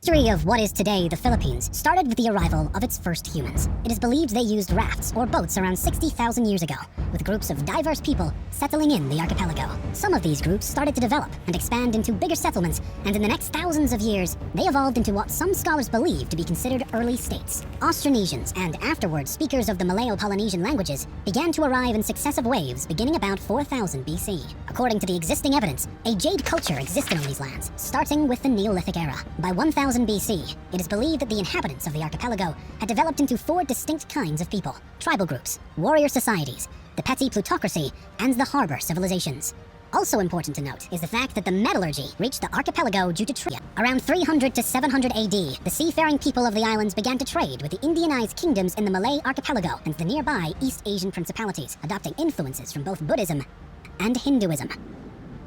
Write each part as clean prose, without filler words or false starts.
History of what is today the Philippines started with the arrival of its first humans. It is believed they used rafts or boats around 60,000 years ago, with groups of diverse people settling in the archipelago. Some of these groups started to develop and expand into bigger settlements, and in the next thousands of years, they evolved into what some scholars believe to be considered early states. Austronesians and afterwards speakers of the Malayo-Polynesian languages began to arrive in successive waves beginning about 4000 BC. According to the existing evidence, a jade culture existed on these lands, starting with the Neolithic era. By 1000 BC, it is believed that the inhabitants of the archipelago had developed into four distinct kinds of people: tribal groups, warrior societies, the petty plutocracy, and the harbor civilizations. Also important to note is the fact that the metallurgy reached the archipelago due to trade. Around 300 to 700 AD, the seafaring people of the islands began to trade with the Indianized kingdoms in the Malay archipelago and the nearby East Asian principalities, adopting influences from both Buddhism and Hinduism.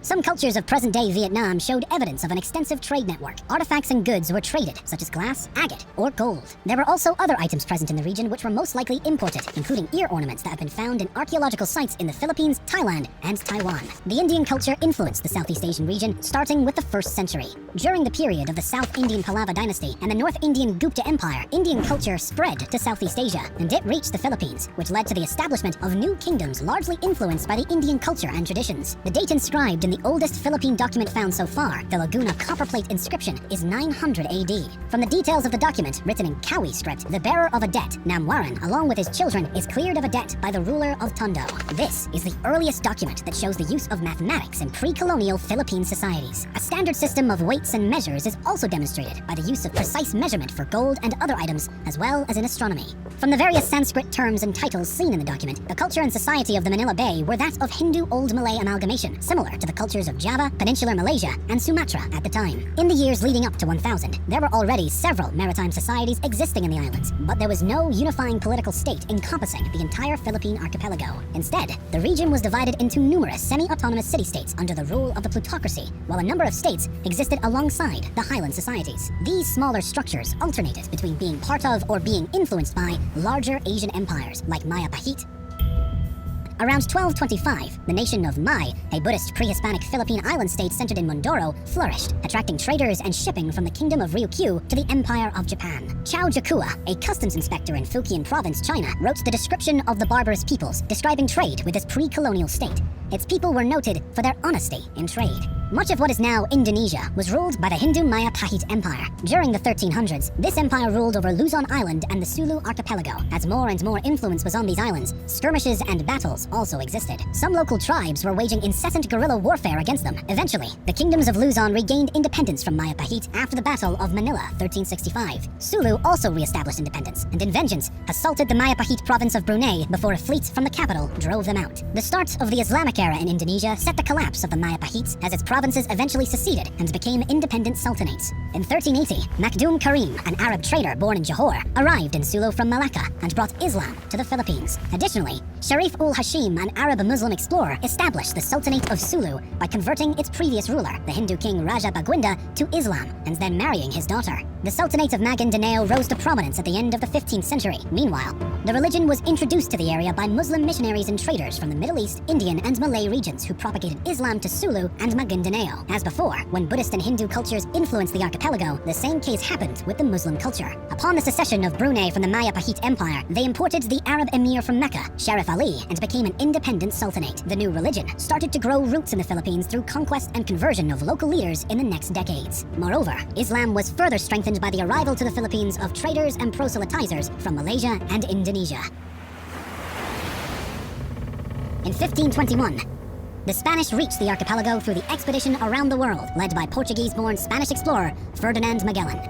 Some cultures of present-day Vietnam showed evidence of an extensive trade network. Artifacts and goods were traded, such as glass, agate, or gold. There were also other items present in the region which were most likely imported, including ear ornaments that have been found in archaeological sites in the Philippines, Thailand, and Taiwan. The Indian culture influenced the Southeast Asian region, starting with the 1st century. During the period of the South Indian Pallava dynasty and the North Indian Gupta Empire, Indian culture spread to Southeast Asia, and it reached the Philippines, which led to the establishment of new kingdoms largely influenced by the Indian culture and traditions. The date inscribed in the oldest Philippine document found so far, the Laguna copperplate inscription, is 900 AD. From the details of the document, written in Kawi script, the bearer of a debt, Namwaran, along with his children, is cleared of a debt by the ruler of Tondo. This is the earliest document that shows the use of mathematics in pre-colonial Philippine societies. A standard system of weights and measures is also demonstrated by the use of precise measurement for gold and other items, as well as in astronomy. From the various Sanskrit terms and titles seen in the document, the culture and society of the Manila Bay were that of Hindu Old Malay amalgamation, similar to the cultures of Java, Peninsular Malaysia, and Sumatra at the time. In the years leading up to 1000, there were already several maritime societies existing in the islands, but there was no unifying political state encompassing the entire Philippine archipelago. Instead, the region was divided into numerous semi-autonomous city-states under the rule of the plutocracy, while a number of states existed alongside the highland societies. These smaller structures alternated between being part of or being influenced by larger Asian empires like Maya Pahit. Around 1225, the nation of Mai, a Buddhist pre-Hispanic Philippine island state centered in Mindoro, flourished, attracting traders and shipping from the kingdom of Ryukyu to the Empire of Japan. Chao Jakua, a customs inspector in Fujian province, China, wrote the description of the barbarous peoples, describing trade with this pre-colonial state. Its people were noted for their honesty in trade. Much of what is now Indonesia was ruled by the Hindu Maya Pahit Empire. During the 1300s, this empire ruled over Luzon Island and the Sulu archipelago. As more and more influence was on these islands, skirmishes and battles also existed. Some local tribes were waging incessant guerrilla warfare against them. Eventually, the kingdoms of Luzon regained independence from Maya Pahit after the Battle of Manila, 1365. Sulu also re-established independence, and in vengeance, assaulted the Maya Pahit province of Brunei before a fleet from the capital drove them out. The start of the Islamic era in Indonesia set the collapse of the Maya Pahites as its provinces eventually seceded and became independent sultanates. In 1380, Makdum Karim, an Arab trader born in Johor, arrived in Sulu from Malacca and brought Islam to the Philippines. Additionally, Sharif ul Hashim, an Arab Muslim explorer, established the Sultanate of Sulu by converting its previous ruler, the Hindu king Raja Baguinda, to Islam and then marrying his daughter. The Sultanate of Maguindanao rose to prominence at the end of the 15th century. Meanwhile, the religion was introduced to the area by Muslim missionaries and traders from the Middle East, Indian, and Malay regions who propagated Islam to Sulu and Maguindanao. As before, when Buddhist and Hindu cultures influenced the archipelago, the same case happened with the Muslim culture. Upon the secession of Brunei from the Maya Pahit Empire, they imported the Arab emir from Mecca, Sharif Ali, and became an independent sultanate. The new religion started to grow roots in the Philippines through conquest and conversion of local leaders in the next decades. Moreover, Islam was further strengthened by the arrival to the Philippines of traders and proselytizers from Malaysia and Indonesia. In 1521, the Spanish reached the archipelago through the expedition around the world, led by Portuguese-born Spanish explorer Ferdinand Magellan,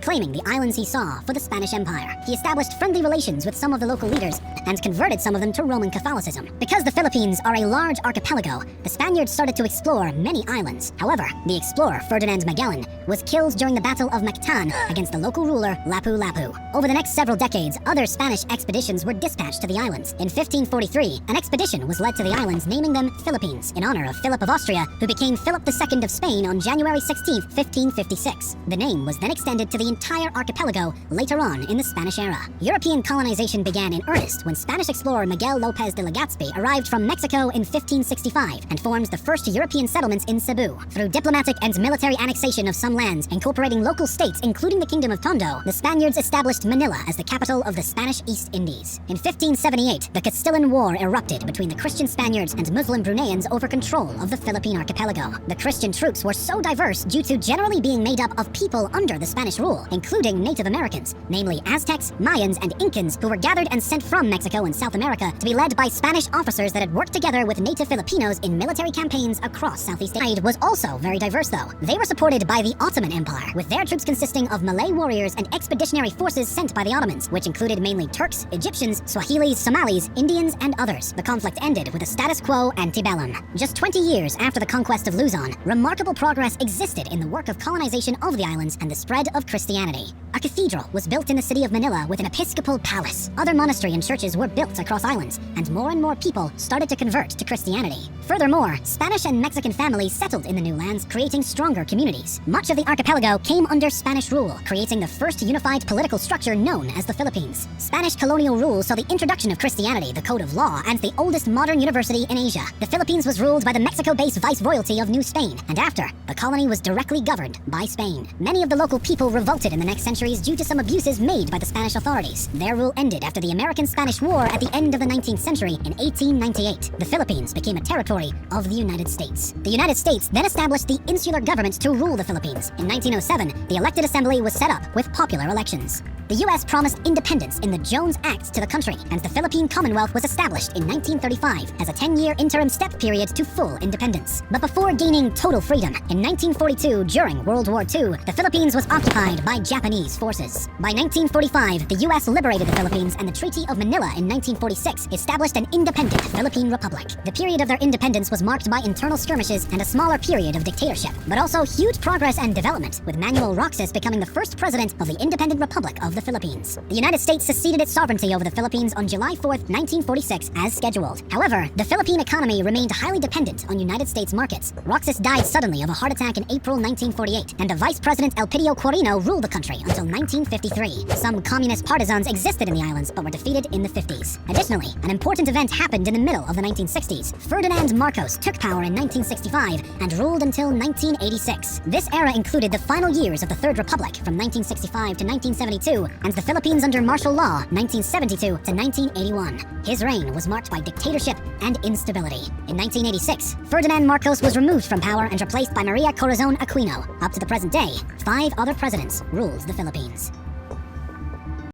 claiming the islands he saw for the Spanish Empire. He established friendly relations with some of the local leaders and converted some of them to Roman Catholicism. Because the Philippines are a large archipelago, the Spaniards started to explore many islands. However, the explorer Ferdinand Magellan was killed during the Battle of Mactan against the local ruler Lapu-Lapu. Over the next several decades, other Spanish expeditions were dispatched to the islands. In 1543, an expedition was led to the islands, naming them Philippines, in honor of Philip of Austria, who became Philip II of Spain on January 16, 1556. The name was then extended to the entire archipelago later on in the Spanish era. European colonization began in earnest when Spanish explorer Miguel López de Legazpi arrived from Mexico in 1565 and formed the first European settlements in Cebu. Through diplomatic and military annexation of some lands, incorporating local states including the Kingdom of Tondo, the Spaniards established Manila as the capital of the Spanish East Indies. In 1578, the Castillan War erupted between the Christian Spaniards and Muslim Bruneians over control of the Philippine archipelago. The Christian troops were so diverse due to generally being made up of people under the Spanish rule, including Native Americans, namely Aztecs, Mayans, and Incans, who were gathered and sent from Mexico and South America to be led by Spanish officers that had worked together with native Filipinos in military campaigns across Southeast Asia. Was also very diverse though. They were supported by the Ottoman Empire, with their troops consisting of Malay warriors and expeditionary forces sent by the Ottomans, which included mainly Turks, Egyptians, Swahilis, Somalis, Indians, and others. The conflict ended with a status quo antebellum. Just 20 years after the conquest of Luzon, remarkable progress existed in the work of colonization of the islands and the spread of Christianity. A cathedral was built in the city of Manila with an episcopal palace. Other monasteries and churches were built across islands, and more people started to convert to Christianity. Furthermore, Spanish and Mexican families settled in the new lands, creating stronger communities. Much of the archipelago came under Spanish rule, creating the first unified political structure known as the Philippines. Spanish colonial rule saw the introduction of Christianity, the code of law, and the oldest modern university in Asia. The Philippines was ruled by the Mexico-based Viceroyalty of New Spain, and after, the colony was directly governed by Spain. Many of the local people revolted in the next centuries due to some abuses made by the Spanish authorities. Their rule ended after the American-Spanish War at the end of the 19th century in 1898. The Philippines became a territory of the United States. The United States then established the insular government to rule the Philippines. In 1907, the elected assembly was set up with popular elections. The U.S. promised independence in the Jones Act to the country, and the Philippine Commonwealth was established in 1935 as a 10-year interim step period to full independence. But before gaining total freedom, in 1942, during World War II, the Philippines was occupied by Japanese forces. By 1945, the U.S. liberated the Philippines, and the Treaty of Manila in 1946 established an independent Philippine Republic. The period of their independence was marked by internal skirmishes and a smaller period of dictatorship, but also huge progress and development, with Manuel Roxas becoming the first president of the Independent Republic of the Philippines. The United States seceded its sovereignty over the Philippines on July 4, 1946, as scheduled. However, the Philippine economy remained highly dependent on United States markets. Roxas died suddenly of a heart attack in April 1948, and the Vice President Elpidio Quirino ruled the country until 1953. Some communist partisans existed in the islands, but were defeated in the 50s. Additionally, an important event happened in the middle of the 1960s. Ferdinand Marcos took power in 1965 and ruled until 1986. This era included the final years of the Third Republic from 1965 to 1972, and the Philippines under martial law 1972 to 1981. His reign was marked by dictatorship and instability. In 1986, Ferdinand Marcos was removed from power and replaced by Maria Corazon Aquino. Up to the present day, 5 other presidents ruled the Philippines.